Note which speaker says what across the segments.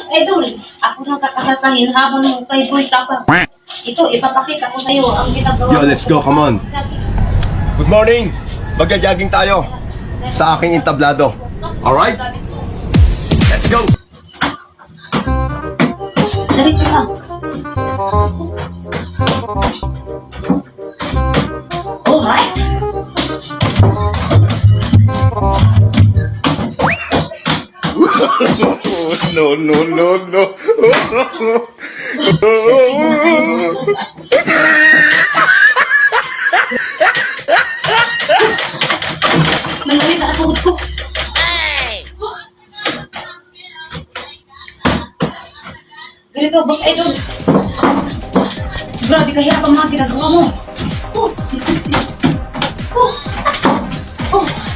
Speaker 1: Boss Idol, ako nang kakasasahin habang kay Boy Tapang. Ito, ipapakita ko sa'yo ang ginagawa.
Speaker 2: Yo, let's go, come on. Good morning! Magja-jogging tayo sa aking entablado. Alright? Let's go!
Speaker 1: Dali ka. Alright.
Speaker 2: No, no, no, no.
Speaker 1: Nangyari na ang tuhod ko. Ganito, Boss Idol. Grabe kaya ang mga ginagawa mo.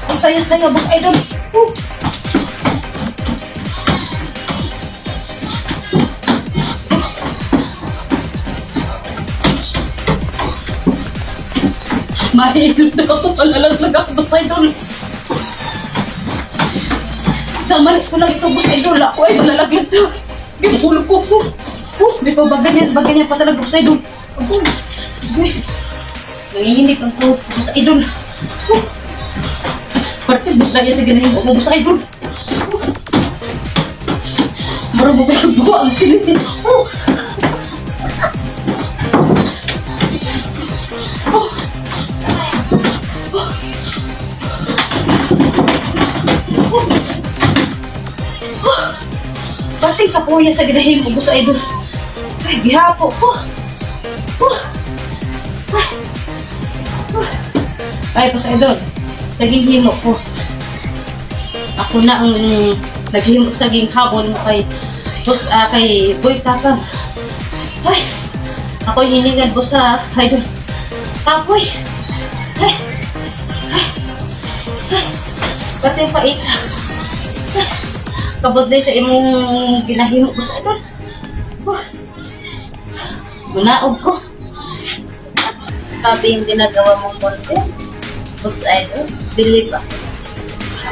Speaker 1: Ang saya-saya, Boss Idol. Mahilo na ako, palalaglag ako, Boss Idol. Isang malit ko lang ito, Boss Idol. Ako ay malalaglag na. Ginulog ko po. Di pa ba ganyan pa talaga, Boss Idol. Nanginginig ang po, Boss Idol. Parte, bukla niya sa ganahin ko, Boss Idol. Marang mo kayo buwa ang silid. Bating ka po yan sa ginahin mo, Boss Idol. Ay, gihapo ko. Ay, Boss Idol, sa ginhimo ko. Ako na ang naghimo sa ginhabon kay kay Boy Tapang. Ay, ako'y hiningan, Boss Idol. Kapoy. Ay, bating paita. Kabodlay sa imong ginahimo, Boss Idol. Munaog ko. Sabi yung ginagawa mong content, Boss Idol, believe ako.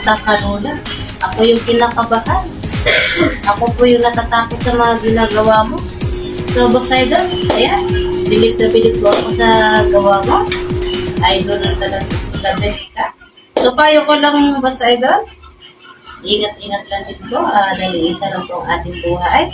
Speaker 1: Takanula. Ako yung kinakabahan. Ako po yung natatakot sa mga ginagawa mo. So, Boss Idol, ayan. Believe na believe ko ako sa gawa mo. Idol na talaga. The best ka. So, payo ko lang, Boss Idol. Ingat-ingat lang dito. Dahil isa lang po ang ating buhay.